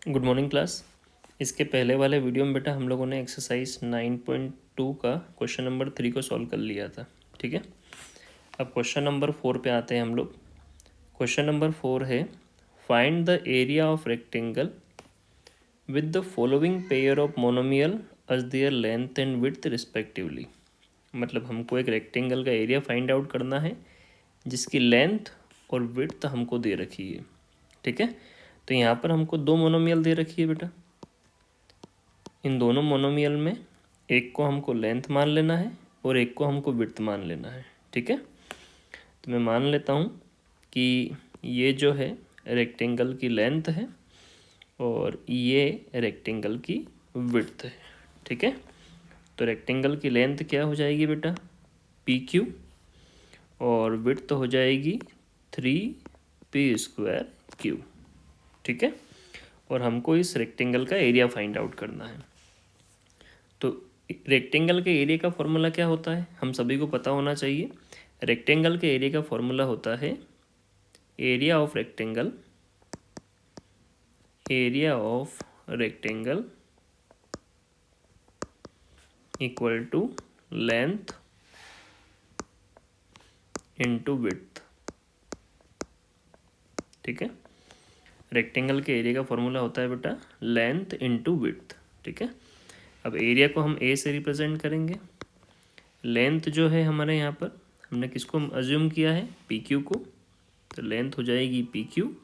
Good morning class. इसके पहले वाले वीडियो में बेटा हम लोगों ने एक्सरसाइज 9.2 का क्वेश्चन नंबर 3 को सॉल्व कर लिया था। ठीक है, अब क्वेश्चन नंबर 4 पे आते हैं हम लोग। क्वेश्चन नंबर 4 है, find the area of rectangle with the following pair of monomial as their length and width respectively. मतलब हमको एक रेक्टेंगल का एरिया फाइंड आउट करना है जिसकी लेंथ और विड्थ हमको दे रखी है। ठीक है, तो यहाँ पर हमको दो मोनोमियल दे रखी है बेटा। इन दोनों मोनोमियल में एक को हमको लेंथ मान लेना है और एक को हमको विड्थ मान लेना है। ठीक है, तो मैं मान लेता हूँ कि ये जो है रेक्टेंगल की लेंथ है और ये रेक्टेंगल की विड्थ है। ठीक है, तो रेक्टेंगल की लेंथ क्या हो जाएगी बेटा, पी क्यू, और विड्थ हो जाएगी 3p² क्यू। ठीक है, और हमको इस रेक्टेंगल का एरिया फाइंड आउट करना है। तो रेक्टेंगल के एरिया का फॉर्मूला क्या होता है, हम सभी को पता होना चाहिए। रेक्टेंगल के एरिया का फॉर्मूला होता है area of rectangle, area of rectangle equal to length into width. ठीक है, रेक्टेंगल के एरिया का फॉर्मूला होता है बेटा लेंथ इनटू विड्थ। ठीक है, अब एरिया को हम ए से रिप्रेजेंट करेंगे। लेंथ जो है हमारे यहाँ पर हमने किसको अज्यूम किया है, पी क्यू को, तो लेंथ हो जाएगी पी क्यू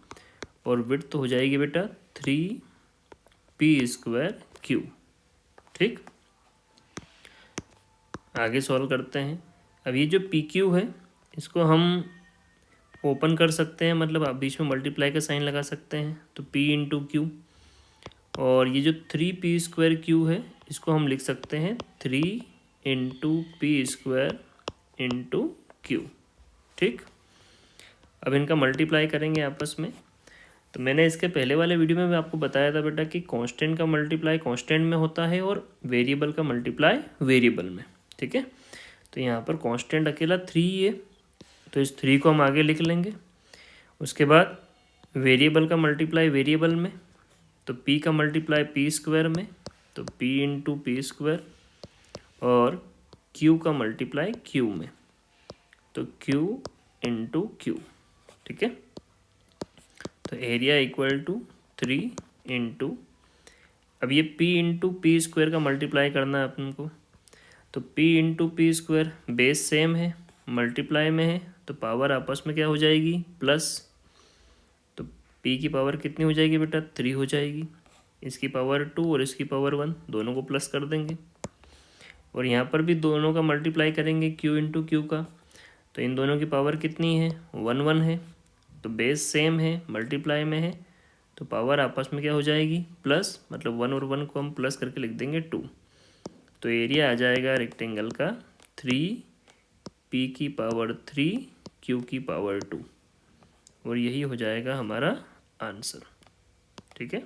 और विड्थ हो जाएगी बेटा 3p² क्यू। ठीक, आगे सॉल्व करते हैं। अब ये जो पी क्यू है इसको हम ओपन कर सकते हैं, मतलब आप बीच में मल्टीप्लाई का साइन लगा सकते हैं, तो p इंटू क्यू, और ये जो 3p² क्यू है इसको हम लिख सकते हैं 3 इंटू p² इंटू क्यू। ठीक, अब इनका मल्टीप्लाई करेंगे आपस में। तो मैंने इसके पहले वाले वीडियो में भी आपको बताया था बेटा कि कांस्टेंट का मल्टीप्लाई कांस्टेंट में होता है और वेरिएबल का मल्टीप्लाई वेरिएबल में। ठीक है, तो यहाँ पर कांस्टेंट अकेला 3 है, तो इस 3 को हम आगे लिख लेंगे। उसके बाद वेरिएबल का मल्टीप्लाई वेरिएबल में, तो p का मल्टीप्लाई p² में, तो p इंटू p², और q का मल्टीप्लाई q में, तो q इंटू क्यू। ठीक है, तो एरिया इक्वल टू 3 इंटू, अब ये p इंटू p² का मल्टीप्लाई करना है अपन को, तो p into p² base same है, मल्टीप्लाई में है, तो पावर आपस में क्या हो जाएगी, प्लस। तो p की पावर कितनी हो जाएगी बेटा, 3 हो जाएगी, इसकी पावर 2 और इसकी पावर 1, दोनों को प्लस कर देंगे। और यहाँ पर भी दोनों का मल्टीप्लाई करेंगे q इंटू क्यू का, तो इन दोनों की पावर कितनी है, 1 1 है, तो बेस सेम है, मल्टीप्लाई में है, तो पावर आपस में क्या हो जाएगी, प्लस, मतलब 1 और 1 को हम प्लस करके लिख देंगे 2। तो एरिया आ जाएगा रेक्टेंगल का 3p की पावर 3 q की पावर 2, और यही हो जाएगा हमारा आंसर। ठीक है,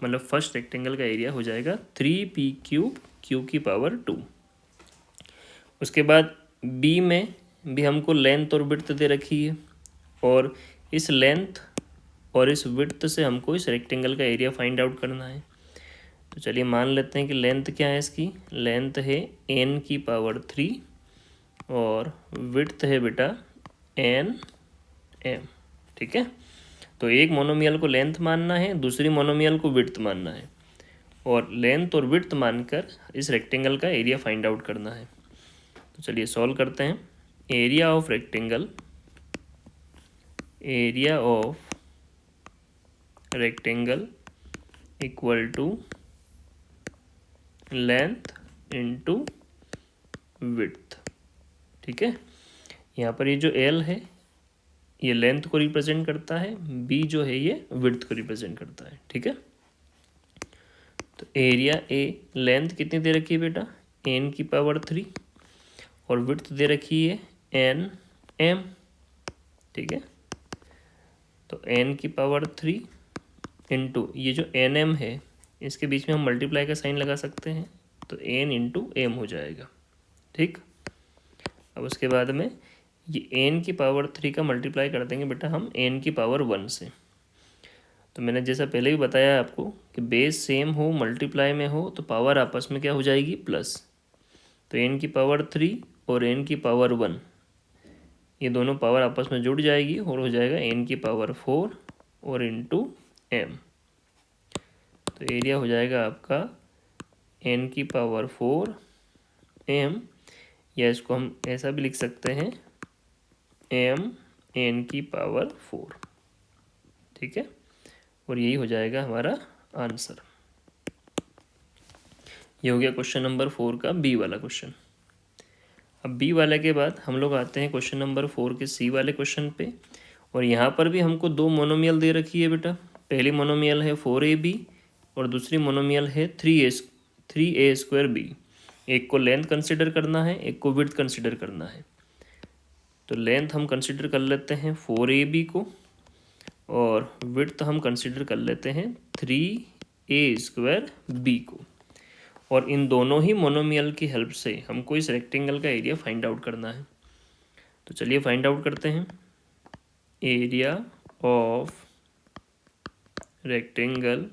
मतलब फर्स्ट रेक्टेंगल का एरिया हो जाएगा 3p³ q की पावर 2। उसके बाद बी में भी हमको लेंथ और विड्थ दे रखी है, और इस लेंथ और इस विड्थ से हमको इस रेक्टेंगल का एरिया फाइंड आउट करना है। तो चलिए मान लेते हैं कि लेंथ क्या है, इसकी लेंथ है n की पावर 3 और विड्थ है बेटा nm। ठीक है, तो एक मोनोमियल को लेंथ मानना है, दूसरी मोनोमियल को विड्थ मानना है, और लेंथ और विड्थ मानकर इस रेक्टेंगल का एरिया फाइंड आउट करना है। तो चलिए सॉल्व करते हैं। Area of rectangle, area of rectangle equal to length into width. ठीक है, यहाँ पर ये जो L है ये लेंथ को रिप्रेजेंट करता है, B जो है ये विड्थ को रिप्रेजेंट करता है। ठीक है, तो एरिया A, लेंथ कितनी दे रखी है बेटा, n की पावर 3, और विड्थ दे रखी है nm। ठीक है, तो n की पावर 3 इंटू ये जो nm है इसके बीच में हम मल्टीप्लाई का साइन लगा सकते हैं, तो n इंटू m हो जाएगा। ठीक, अब उसके बाद में ये n की पावर 3 का मल्टीप्लाई कर देंगे बेटा हम n की पावर 1 से, तो मैंने जैसा पहले भी बताया आपको कि बेस सेम हो, मल्टीप्लाई में हो, तो पावर आपस में क्या हो जाएगी, प्लस। तो n की पावर 3 और n की पावर 1, ये दोनों पावर आपस में जुड़ जाएगी और हो जाएगा n की पावर 4 और इंटू m। तो एरिया हो जाएगा आपका n की पावर 4 m, या इसको हम ऐसा भी लिख सकते हैं m n की पावर 4। ठीक है, और यही हो जाएगा हमारा आंसर। ये हो गया क्वेश्चन नंबर 4 का बी वाला क्वेश्चन। अब बी वाले के बाद हम लोग आते हैं क्वेश्चन नंबर 4 के सी वाले क्वेश्चन पे। और यहाँ पर भी हमको दो मोनोमियल दे रखी है बेटा। पहली मोनोमियल है 4ab और दूसरी मोनोमियल है 3a²b। एक को लेंथ कंसिडर करना है, एक को विड्थ कंसिडर करना है। तो लेंथ हम कंसिडर कर लेते हैं 4ab को और विड्थ हम कंसिडर कर लेते हैं 3a²b को। और इन दोनों ही मोनोमियल की हेल्प से हमको इस रेक्टेंगल का एरिया फाइंड आउट करना है। तो चलिए फाइंड आउट करते हैं। Area of rectangle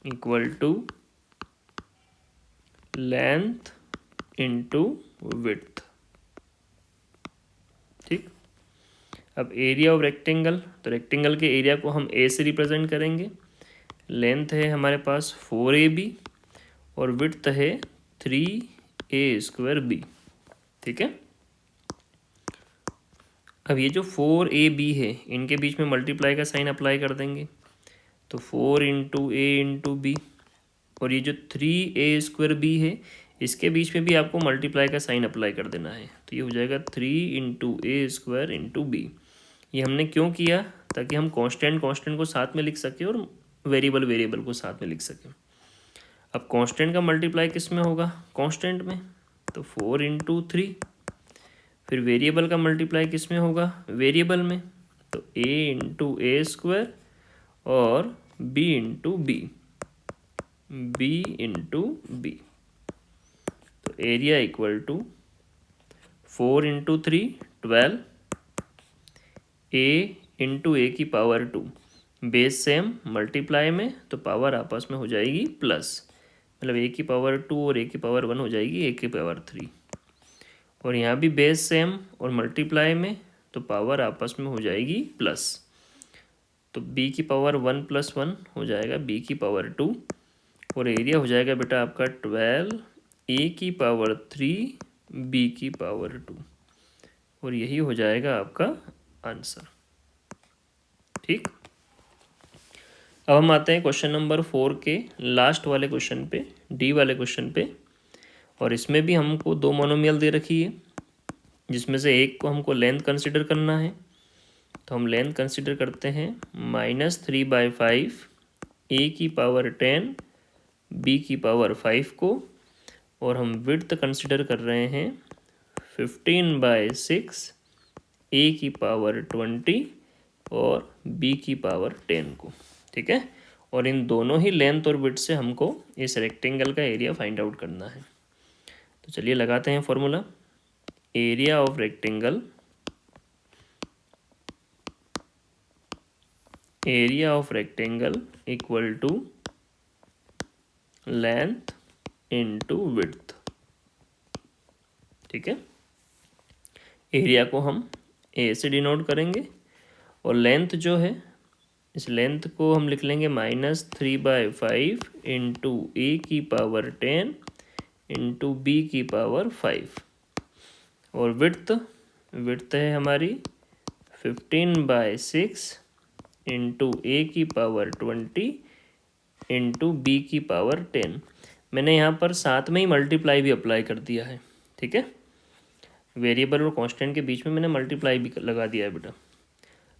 equal to length into width. ठीक, अब एरिया ऑफ रेक्टेंगल, तो रेक्टेंगल के एरिया को हम ए से रिप्रेजेंट करेंगे। लेंथ है हमारे पास 4ab और विड्थ है 3a²b। ठीक है, अब ये जो 4ab है इनके बीच में मल्टीप्लाई का साइन अप्लाई कर देंगे। तो 4 इंटू ए इंटू बी, और ये जो 3a²b है इसके बीच में भी आपको मल्टीप्लाई का साइन अप्लाई कर देना है। तो ये हो जाएगा 3 इंटू a² इंटू बी। ये हमने क्यों किया, ताकि हम कांस्टेंट को साथ में लिख सकें और वेरिएबल को साथ में लिख सकें। अब कांस्टेंट का मल्टीप्लाई किस में होगा, कांस्टेंट में, तो 4 इंटू 3। फिर वेरिएबल का मल्टीप्लाई किस में होगा, वेरिएबल में, तो a इंटू a² और b इंटू b। तो area equal to 4 into 3 12, a into a की पावर 2, बेस सेम मल्टीप्लाई में तो पावर आपस में हो जाएगी प्लस, मतलब a की पावर 2 और a की पावर 1 हो जाएगी a की पावर 3। और यहाँ भी बेस सेम और मल्टीप्लाई में तो पावर आपस में हो जाएगी प्लस। तो b की पावर 1 + 1 हो जाएगा b की पावर 2 और एरिया हो जाएगा बेटा आपका 12 a की पावर 3 b की पावर 2, और यही हो जाएगा आपका आंसर। ठीक, अब हम आते हैं क्वेश्चन नंबर 4 के लास्ट वाले क्वेश्चन पे, डी वाले क्वेश्चन पे। और इसमें भी हमको दो मोनोमियल दे रखी है, जिसमें से एक को हमको लेंथ कंसिडर करना है। तो हम लेंथ कंसिडर करते हैं -3/5 a की पावर 10 b की पावर 5 को, और हम विड्थ कंसिडर कर रहे हैं 15/6 a की पावर 20 और b की पावर 10 को। ठीक है, और इन दोनों ही लेंथ और विड्थ से हमको इस रेक्टेंगल का एरिया फाइंड आउट करना है। तो चलिए लगाते हैं formula. Area of rectangle equal to length into width. ठीक है, एरिया को हम ए से डिनोट करेंगे और लेंथ जो है, इस लेंथ को हम लिख लेंगे -3/5 इंटू ए की पावर 10 इंटू बी की पावर 5, और विड्थ है हमारी 15/6 इंटू ए की पावर 20 इंटू बी की पावर 10। मैंने यहाँ पर साथ में ही मल्टीप्लाई भी अप्लाई कर दिया है। ठीक है, वेरिएबल और कांस्टेंट के बीच में मैंने मल्टीप्लाई भी लगा दिया है बेटा।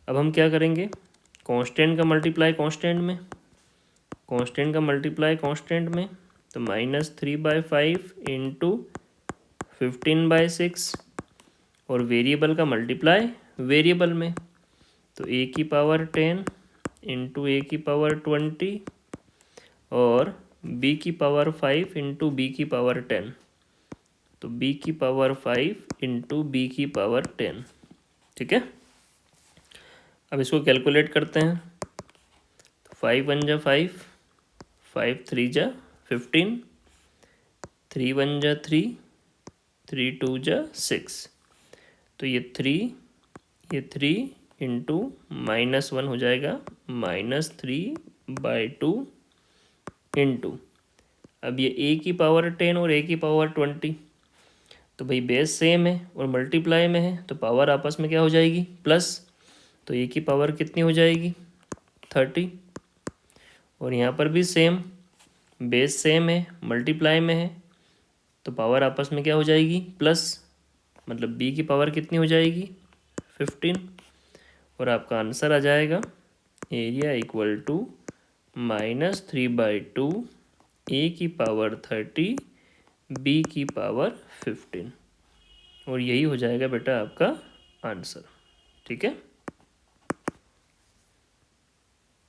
अब हम क्या करेंगे, कांस्टेंट का मल्टीप्लाई कांस्टेंट में, कांस्टेंट का मल्टीप्लाई कांस्टेंट में, तो -3/5 इंटू 15/6, और वेरिएबल का मल्टीप्लाई वेरिएबल में, तो a की पावर 10 इंटू ए की पावर 20 और b की पावर 5 इंटू बी की पावर 10, तो b की पावर 5 इंटू बी की पावर 10। ठीक है, अब इसको कैलकुलेट करते हैं। 5 1 जा 5, 5 3 जा 15, 3 1 जा 3, 3 2 जा 6। तो ये 3 इंटू -1 हो जाएगा, -3/2 इंटू, अब ये a की पावर 10 और a की पावर 20, तो भाई बेस सेम है और मल्टीप्लाई में है तो पावर आपस में क्या हो जाएगी, प्लस। तो a की पावर कितनी हो जाएगी, 30, और यहाँ पर भी सेम, बेस सेम है मल्टीप्लाई में है तो पावर आपस में क्या हो जाएगी, प्लस, मतलब b की पावर कितनी हो जाएगी, 15, और आपका आंसर आ जाएगा एरिया इक्वल टू -3/2, a की पावर 30, b की पावर 15, और यही हो जाएगा बेटा आपका आंसर। ठीक है।